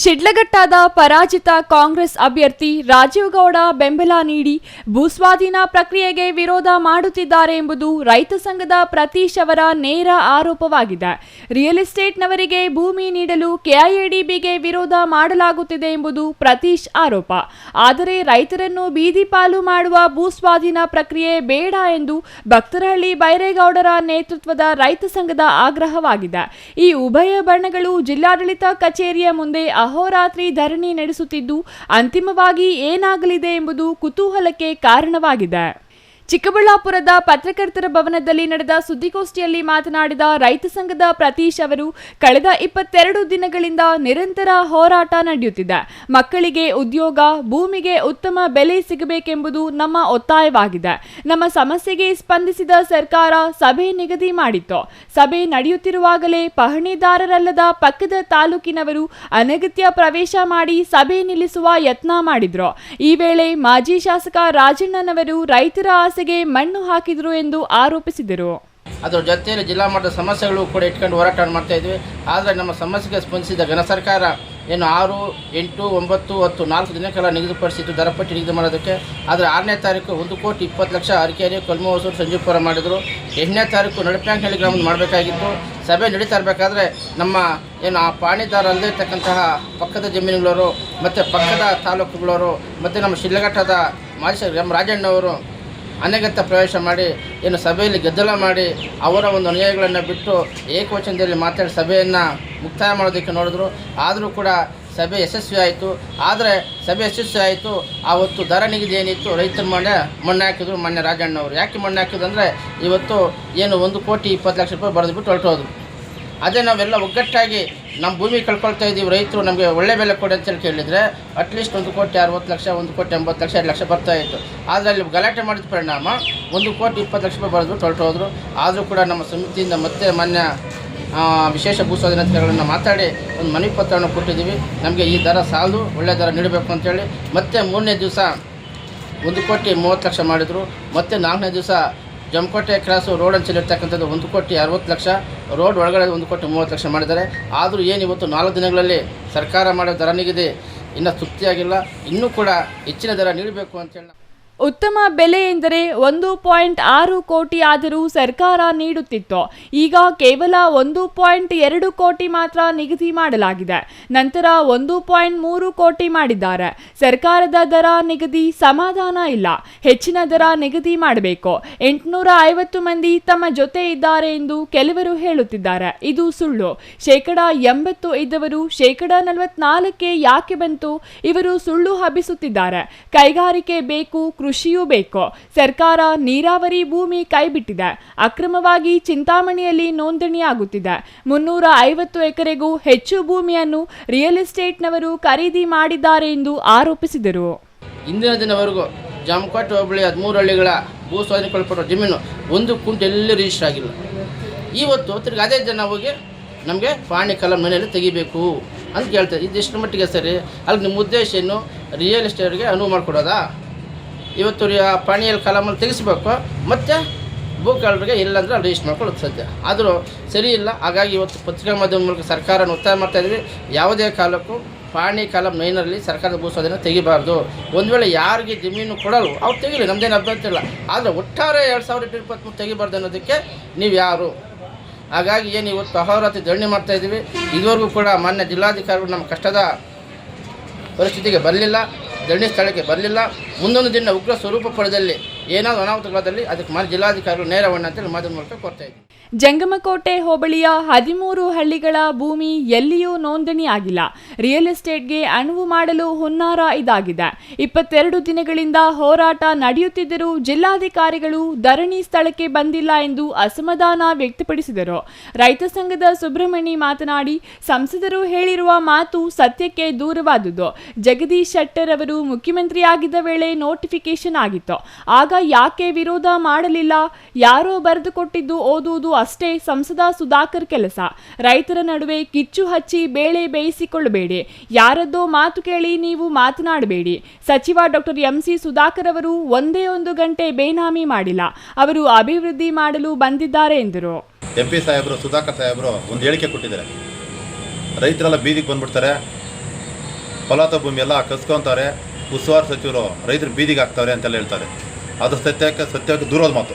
ಶಿಡ್ಲಘಟ್ಟದ ಪರಾಜಿತ ಕಾಂಗ್ರೆಸ್ ಅಭ್ಯರ್ಥಿ ರಾಜೀವ್ ಗೌಡ ಬೆಂಬಲ ನೀಡಿ ಭೂಸ್ವಾಧೀನ ಪ್ರಕ್ರಿಯೆಗೆ ವಿರೋಧ ಮಾಡುತ್ತಿದ್ದಾರೆ ಎಂಬುದು ರೈತ ಸಂಘದ ಪ್ರತೀಶ್ ಅವರ ನೇರ ಆರೋಪವಾಗಿದೆ. ರಿಯಲ್ ಎಸ್ಟೇಟ್ನವರಿಗೆ ಭೂಮಿ ನೀಡಲು ಕೆಐಎಡಿಬಿಗೆ ವಿರೋಧ ಮಾಡಲಾಗುತ್ತಿದೆ ಎಂಬುದು ಪ್ರತೀಶ್ ಆರೋಪ. ಆದರೆ ರೈತರನ್ನು ಬೀದಿ ಪಾಲು ಮಾಡುವ ಭೂಸ್ವಾಧೀನ ಪ್ರಕ್ರಿಯೆ ಬೇಡ ಎಂದು ಭಕ್ತರಹಳ್ಳಿ ಬೈರೇಗೌಡರ ನೇತೃತ್ವದ ರೈತ ಸಂಘದ ಆಗ್ರಹವಾಗಿದೆ. ಈ ಉಭಯ ಬಣಗಳು ಜಿಲ್ಲಾಡಳಿತ ಕಚೇರಿಯ ಮುಂದೆ ಅಹೋರಾತ್ರಿ ಧರಣಿ ನಡೆಸುತ್ತಿದ್ದು ಅಂತಿಮವಾಗಿ ಏನಾಗಲಿದೆ ಎಂಬುದು ಕುತೂಹಲಕ್ಕೆ ಕಾರಣವಾಗಿದೆ. ಚಿಕ್ಕಬಳ್ಳಾಪುರದ ಪತ್ರಕರ್ತರ ಭವನದಲ್ಲಿ ನಡೆದ ಸುದ್ದಿಗೋಷ್ಠಿಯಲ್ಲಿ ಮಾತನಾಡಿದ ರೈತ ಸಂಘದ ಪ್ರತೀಶ್ ಅವರು, ಕಳೆದ 22 ದಿನಗಳಿಂದ ನಿರಂತರ ಹೋರಾಟ ನಡೆಯುತ್ತಿದೆ. ಮಕ್ಕಳಿಗೆ ಉದ್ಯೋಗ, ಭೂಮಿಗೆ ಉತ್ತಮ ಬೆಲೆ ಸಿಗಬೇಕೆಂಬುದು ನಮ್ಮ ಒತ್ತಾಯವಾಗಿದೆ. ನಮ್ಮ ಸಮಸ್ಯೆಗೆ ಸ್ಪಂದಿಸಿದ ಸರ್ಕಾರ ಸಭೆ ನಿಗದಿ ಮಾಡಿತ್ತು. ಸಭೆ ನಡೆಯುತ್ತಿರುವಾಗಲೇ ಪಹಣಿದಾರರಲ್ಲದ ಪಕ್ಕದ ತಾಲೂಕಿನವರು ಅನಗತ್ಯ ಪ್ರವೇಶ ಮಾಡಿ ಸಭೆ ನಿಲ್ಲಿಸುವ ಯತ್ನ ಮಾಡಿದ್ರು. ಈ ವೇಳೆ ಮಾಜಿ ಶಾಸಕ ರಾಜಣ್ಣನವರು ರೈತರ ಆಸೆಗೆ ಮಣ್ಣು ಹಾಕಿದ್ರು ಎಂದು ಆರೋಪಿಸಿದರು. ಅದರ ಜೊತೆಯಲ್ಲಿ ಜಿಲ್ಲಾ ಮಟ್ಟದ ಸಮಸ್ಯೆಗಳು ಕೂಡ ಇಟ್ಕೊಂಡು ಹೋರಾಟ ಮಾಡ್ತಾ ಇದ್ವಿ. ಆದರೆ ನಮ್ಮ ಸಮಸ್ಯೆಗೆ ಸ್ಪಂದಿಸಿದ ಘನ ಸರ್ಕಾರ ಏನು 6, 8, 9, 10 4 ದಿನಕ್ಕೆಲ್ಲ ನಿಗದಿಪಡಿಸಿದ್ದು ದರಪಟ್ಟಿ ನಿಗದಿ ಮಾಡೋದಕ್ಕೆ. ಆದರೆ 6ನೇ ತಾರೀಕು 1,20,00,000 ಅರಕೆರೆ, ಕೊಲ್ಮಹೊಸೂರು, ಸಂಜೀವಪುರ ಮಾಡಿದರು. 8ನೇ ತಾರೀಕು ನಡಪ್ಯಾಂಕನಹಳ್ಳಿ ಗ್ರಾಮದಲ್ಲಿ ಮಾಡಬೇಕಾಗಿತ್ತು. ಸಭೆ ನಡೀತಾ ಇರಬೇಕಾದ್ರೆ ನಮ್ಮ ಏನು ಆ ಪಾಣಿದಾರಲ್ಲದೆ ಇರ್ತಕ್ಕಂತಹ ಪಕ್ಕದ ಜಮೀನುಗಳವರು ಮತ್ತು ಪಕ್ಕದ ತಾಲೂಕುಗಳವರು ಮತ್ತು ನಮ್ಮ ಶಿಡ್ಲಘಟ್ಟದ ಮಾಜಿ ನಮ್ಮ ರಾಜಣ್ಣವರು ಅನಗತ್ಯ ಪ್ರವೇಶ ಮಾಡಿ ಏನು ಸಭೆಯಲ್ಲಿ ಗದ್ದಲ ಮಾಡಿ ಅವರ ಒಂದು ಅನುಯಾಯಿಗಳನ್ನು ಬಿಟ್ಟು ಏಕವಚನದಲ್ಲಿ ಮಾತಾಡಿ ಸಭೆಯನ್ನು ಮುಕ್ತಾಯ ಮಾಡೋದಕ್ಕೆ ನೋಡಿದ್ರು. ಆದರೂ ಕೂಡ ಸಭೆ ಯಶಸ್ವಿ ಆಯಿತು. ಆದರೆ ಸಭೆ ಯಶಸ್ವಿ ಆಯಿತು. ಆವತ್ತು ದರ ನಿಗದಿ ಏನಿತ್ತು ರೈತರ ಮಣ್ಣು ಹಾಕಿದ್ರು ಮಾನ್ಯ ರಾಜಣ್ಣವರು. ಯಾಕೆ ಮಣ್ಣು ಹಾಕಿದ್ರು ಅಂದರೆ ಇವತ್ತು ಏನು 1,20,00,000 ರೂಪಾಯಿ ಬರೆದುಬಿಟ್ಟು ಹೊರಟೋದ್ರು. ಅದೇ ನಾವೆಲ್ಲ ಒಗ್ಗಟ್ಟಾಗಿ ನಮ್ಮ ಭೂಮಿ ಕಳ್ಕೊಳ್ತಾ ಇದ್ದೀವಿ, ರೈತರು ನಮಗೆ ಒಳ್ಳೆ ಬೆಲೆ ಕೊಡಿ ಅಂತೇಳಿ ಕೇಳಿದರೆ ಅಟ್ಲೀಸ್ಟ್ 1,60,00,000, 1,80,00,000, 2,00,000 ಬರ್ತಾಯಿತ್ತು. ಆದರೆ ಅಲ್ಲಿ ಗಲಾಟೆ ಮಾಡಿದ ಪರಿಣಾಮ 1,20,00,000 ರೂಪಾಯಿ ಬರೆದ್ಬಿಟ್ಟು ಹೊರಟೋದ್ರು. ಆದರೂ ಕೂಡ ನಮ್ಮ ಸಮಿತಿಯಿಂದ ಮತ್ತೆ ಮಾನ್ಯ ವಿಶೇಷ ಭೂಸ್ವಾಧೀನಾಧಿಕಾರಿಗಳನ್ನು ಮಾತಾಡಿ ಒಂದು ಮನವಿ ಪತ್ರವನ್ನು ಕೊಟ್ಟಿದ್ದೀವಿ. ನಮಗೆ ಈ ದರ ಸಾಲದು, ಒಳ್ಳೆ ದರ ನೀಡಬೇಕು ಅಂತೇಳಿ. ಮತ್ತೆ 3ನೇ ದಿವಸ 1,30,00,000 ಮಾಡಿದರು. ಮತ್ತು 4ನೇ ದಿವಸ ಜಮಕೋಟೆ ಕ್ರಾಸು ರೋಡ್ ಅಂಚಲಿರ್ತಕ್ಕಂಥದ್ದು 1,60,00,000, ರೋಡ್ ಒಳಗಡೆ 1,30,00,000 ಮಾಡಿದ್ದಾರೆ. ಆದರೂ ಏನು ಇವತ್ತು 4 ದಿನಗಳಲ್ಲಿ ಸರ್ಕಾರ ಮಾಡೋ ದರ ನಿಗದಿ ಇನ್ನೂ ತೃಪ್ತಿಯಾಗಿಲ್ಲ. ಇನ್ನೂ ಕೂಡ ಹೆಚ್ಚಿನ ದರ ನೀಡಬೇಕು ಅಂತೇಳಿ. ಉತ್ತಮ ಬೆಲೆ ಎಂದರೆ 1.6 ಕೋಟಿ ಆದರೂ ಸರ್ಕಾರ ನೀಡುತ್ತಿತ್ತು. ಈಗ ಕೇವಲ 1.2 ಕೋಟಿ ಮಾತ್ರ ನಿಗದಿ ಮಾಡಲಾಗಿದೆ. ನಂತರ 1.3 ಕೋಟಿ ಮಾಡಿದ್ದಾರೆ. ಸರ್ಕಾರದ ದರ ನಿಗದಿ ಸಮಾಧಾನ ಇಲ್ಲ. ಹೆಚ್ಚಿನ ದರ ನಿಗದಿ ಮಾಡಬೇಕು. 850 ಮಂದಿ ತಮ್ಮ ಜೊತೆ ಇದ್ದಾರೆ ಎಂದು ಕೆಲವರು ಹೇಳುತ್ತಿದ್ದಾರೆ. ಇದು ಸುಳ್ಳು. 80% ಇದ್ದವರು 44% ಯಾಕೆ ಬಂತು? ಇವರು ಸುಳ್ಳು ಹಬ್ಬಿಸುತ್ತಿದ್ದಾರೆ. ಕೈಗಾರಿಕೆ ಬೇಕು, ಕೃಷಿಯೂ ಬೇಕು. ಸರ್ಕಾರ ನೀರಾವರಿ ಭೂಮಿ ಕೈಬಿಟ್ಟಿದೆ. ಅಕ್ರಮವಾಗಿ ಚಿಂತಾಮಣಿಯಲ್ಲಿ ನೋಂದಣಿಯಾಗುತ್ತಿದೆ. 350 ಎಕರೆಗೂ ಹೆಚ್ಚು ಭೂಮಿಯನ್ನು ರಿಯಲ್ ಎಸ್ಟೇಟ್ನವರು ಖರೀದಿ ಮಾಡಿದ್ದಾರೆ ಎಂದು ಆರೋಪಿಸಿದರು. ಇಂದಿನ ದಿನವರೆಗೂ ಜಾಮಕೋಟೆ ಹೋಬಳಿ 13 ಹಳ್ಳಿಗಳ ಭೂ ಸ್ವಾಧೀನಗೊಳಪಟ್ಟ ಜಮೀನು 1 ಕುಂಟು ಎಲ್ಲಿ ರಿಜಿಸ್ಟರ್ ಆಗಿಲ್ಲ. ಇವತ್ತು ತಿರ್ಗಿ ಅದೇ ಜನ ಹೋಗಿ ನಮಗೆ ಪಾಣಿ ಕಲಂ ಮನೆಯಲ್ಲಿ ತೆಗಿಬೇಕು ಅಂತ ಕೇಳ್ತಾರೆ. ಇದೆಷ್ಟು ಮಟ್ಟಿಗೆ ಸರಿ? ಅಲ್ಲಿ ನಿಮ್ಮ ಉದ್ದೇಶ ಏನು? ರಿಯಲ್ ಎಸ್ಟೇಟ್ಗೆ ಅನುವು ಮಾಡಿಕೊಡೋದಾ? ಇವತ್ತು ಪಾಣಿಯಲ್ಲಿ ಕಲಮಲ್ಲಿ ತೆಗಿಸ್ಬೇಕು, ಮತ್ತು ಭೂಕಾಳರಿಗೆ ಇಲ್ಲಾಂದರೆ ಅಲ್ಲಿ ರಿಜಿಸ್ಟರ್ ಮಾಡ್ಕೊಳ್ಳೋದು ಸದ್ಯ. ಆದರೂ ಸರಿ ಇಲ್ಲ. ಹಾಗಾಗಿ ಇವತ್ತು ಪತ್ರಿಕಾ ಮಾಧ್ಯಮ ಮೂಲಕ ಸರ್ಕಾರನ ಒತ್ತಾಯ ಮಾಡ್ತಾಯಿದ್ವಿ. ಯಾವುದೇ ಕಾಲಕ್ಕೂ ಪಾಣಿ ಕಾಲಂ 9ರಲ್ಲಿ ಸರ್ಕಾರದ ಭೂಸ್ವಾಧೀನ ತೆಗಿಬಾರ್ದು. ಒಂದು ವೇಳೆ ಯಾರಿಗೆ ಜಮೀನು ಕೊಡಲು ಅವ್ರು ತೆಗಿಲಿ, ನಮ್ಮದೇನು ಅಭ್ಯಂತರ ಇಲ್ಲ. ಆದರೆ ಒಟ್ಟಾರೆ 2023 ತೆಗಿಬಾರ್ದು ಅನ್ನೋದಕ್ಕೆ ನೀವು ಯಾರು? ಹಾಗಾಗಿ ಏನು ಇವತ್ತು ಅಹೋರಾತ್ರಿ ಧರಣಿ ಮಾಡ್ತಾಯಿದ್ದೀವಿ. ಇದುವರೆಗೂ ಕೂಡ ಮಾನ್ಯ ಜಿಲ್ಲಾಧಿಕಾರಿಗಳು ನಮ್ಮ ಕಷ್ಟದ ಪರಿಸ್ಥಿತಿಗೆ ಬರಲಿಲ್ಲ, ಧರಣಿ ಸ್ಥಳಕ್ಕೆ ಬರಲಿಲ್ಲ. ಮುಂದೊಂದು ದಿನ ಉಗ್ರ ಸ್ವರೂಪ ಪಡೆದಲ್ಲಿ ಏನಾದರೂ ಅನಾಹುತಗಳಾದಲ್ಲಿ ಅದಕ್ಕೆ ಮಾನ್ಯ ಜಿಲ್ಲಾಧಿಕಾರಿಗಳು ನೇರವಣ್ಣ ಅಂತೇಳಿ ಮಾಧ್ಯಮ ಮೂಲಕ ಕೊಡ್ತಾ ಇದ್ದೀವಿ. ಜಂಗಮಕೋಟೆ ಹೋಬಳಿಯ 13 ಹಳ್ಳಿಗಳ ಭೂಮಿ ಎಲ್ಲಿಯೂ ನೋಂದಣಿ ಆಗಿಲ್ಲ. ರಿಯಲ್ ಎಸ್ಟೇಟ್ಗೆ ಅನುವು ಮಾಡಲು ಹುನ್ನಾರ ಇದಾಗಿದೆ. 22 ದಿನಗಳಿಂದ ಹೋರಾಟ ನಡೆಯುತ್ತಿದ್ದರೂ ಜಿಲ್ಲಾಧಿಕಾರಿಗಳು ಧರಣಿ ಸ್ಥಳಕ್ಕೆ ಬಂದಿಲ್ಲ ಎಂದು ಅಸಮಾಧಾನ ವ್ಯಕ್ತಪಡಿಸಿದರು. ರೈತ ಸಂಘದ ಸುಬ್ರಹ್ಮಣಿ ಮಾತನಾಡಿ, ಸಂಸದರು ಹೇಳಿರುವ ಮಾತು ಸತ್ಯಕ್ಕೆ ದೂರವಾದುದು. ಜಗದೀಶ್ ಶೆಟ್ಟರ್ ಅವರು ಮುಖ್ಯಮಂತ್ರಿಯಾಗಿದ್ದ ವೇಳೆ ನೋಟಿಫಿಕೇಶನ್ ಆಗಿತ್ತು. ಆಗ ಯಾಕೆ ವಿರೋಧ ಮಾಡಲಿಲ್ಲ? ಯಾರೋ ಬರೆದುಕೊಟ್ಟಿದ್ದು ಓದುವುದು ಅಷ್ಟೇ ಸಂಸದ ಸುಧಾಕರ್ ಕೆಲಸ. ರೈತರ ನಡುವೆ ಕಿಚ್ಚು ಹಚ್ಚಿ ಬೇಳೆ ಬೇಯಿಸಿಕೊಳ್ಳಬೇಡಿ. ಯಾರದ್ದೋ ಮಾತು ಕೇಳಿ ನೀವು ಮಾತನಾಡಬೇಡಿ. ಸಚಿವ ಡಾಕ್ಟರ್ MC ಸುಧಾಕರ್ ಅವರು ಒಂದೇ 1 ಗಂಟೆ ಬೇನಾಮಿ ಮಾಡಿಲ್ಲ. ಅವರು ಅಭಿವೃದ್ಧಿ ಮಾಡಲು ಬಂದಿದ್ದಾರೆ ಎಂದರು. MP ಸಾಹೇಬರು ಸುಧಾಕರ್ ಸಾಹೇಬರು ಒಂದು ಹೇಳಿಕೆ ಕೊಟ್ಟಿದ್ದಾರೆ. ರೈತರೆಲ್ಲ ಬೀದಿಗೆ ಬಂದ್ಬಿಡ್ತಾರೆ, ಫಲವತ್ತಾದ ಭೂಮಿ ಎಲ್ಲ ಕಸ್ಕೊತಾರೆ, ಉಸ್ತುವಾರಿ ಸಚಿವರು ರೈತರು ಬೀದಿಗೆ ಹಾಕ್ತಾರೆ ಅಂತೆಲ್ಲ ಹೇಳ್ತಾರೆ. ಅದು ಸತ್ಯಕ್ಕೆ ದೂರದ ಮಾತು.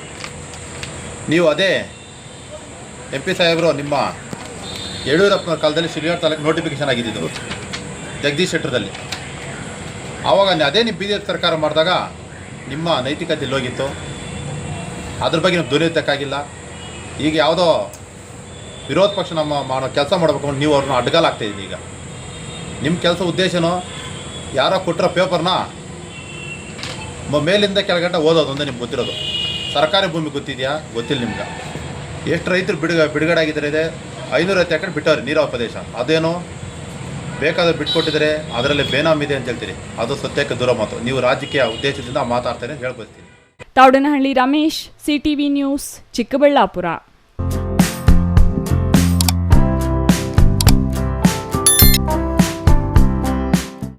ನೀವು ಅದೇ MP ಸಾಹೇಬರು ನಿಮ್ಮ ಯಡಿಯೂರಪ್ಪನ ಕಾಲದಲ್ಲಿ ಶಿವಗಂಗೆ ತಾಲೂಕು ನೋಟಿಫಿಕೇಶನ್ ಆಗಿದ್ದು ಜಗದೀಶ್ ಶೆಟ್ಟರದಲ್ಲಿ. ಆವಾಗ ಅದೇ ನೀವು ಬೀದಿ ಸರ್ಕಾರ ಮಾಡಿದಾಗ ನಿಮ್ಮ ನೈತಿಕತೆ ಎಲ್ಲೋಗಿತ್ತು? ಅದ್ರ ಬಗ್ಗೆ ನೀವು ಧ್ವನಿ ಎತ್ತಕ್ಕಾಗಿಲ್ಲ. ಈಗ ಯಾವುದೋ ವಿರೋಧ ಪಕ್ಷ ಮಾಡೋ ಕೆಲಸ ಮಾಡಬೇಕು ನೀವು ಅವ್ರನ್ನ ಅಡ್ಡಗಾಲ ಆಗ್ತಾಯಿದ್ದೀವಿ. ಈಗ ನಿಮ್ಮ ಕೆಲಸ ಉದ್ದೇಶನೋ ಯಾರೋ ಕೊಟ್ಟಿರೋ ಪೇಪರ್ನ ಮೇಲಿಂದ ಕೆಳಗಂಟ ಓದೋದು ಒಂದೇ ನಿಮ್ಗೆ ಗೊತ್ತಿರೋದು. ಸರ್ಕಾರಿ ಭೂಮಿ ಗೊತ್ತಿದೆಯಾ? ಗೊತ್ತಿಲ್ಲ ನಿಮ್ಗೆ. ಎಷ್ಟು ರೈತರು ಬಿಡುಗಡೆ ಆಗಿದ್ದಾರೆ? 550 ಎಕರೆ ಬಿಟ್ಟವ್ರೆ ನೀರಾವರಿ ಪ್ರದೇಶ. ಅದೇನೋ ಬೇಕಾದ್ರೆ ಬಿಟ್ಕೊಟ್ಟಿದ್ದಾರೆ, ಅದರಲ್ಲಿ ಬೇನಾಮ್ ಇದೆ ಅಂತ ಹೇಳ್ತೀರಿ. ಅದು ಸತ್ಯಕ್ಕೆ ದೂರ ಮಾತು. ನೀವು ರಾಜಕೀಯ ಉದ್ದೇಶದಿಂದ ಮಾತಾಡ್ತಾರೆ ಹೇಳ್ಕೊಳ್ತೀನಿ. Thoudanahalli Ramesh, CTV news, Chikkaballapur.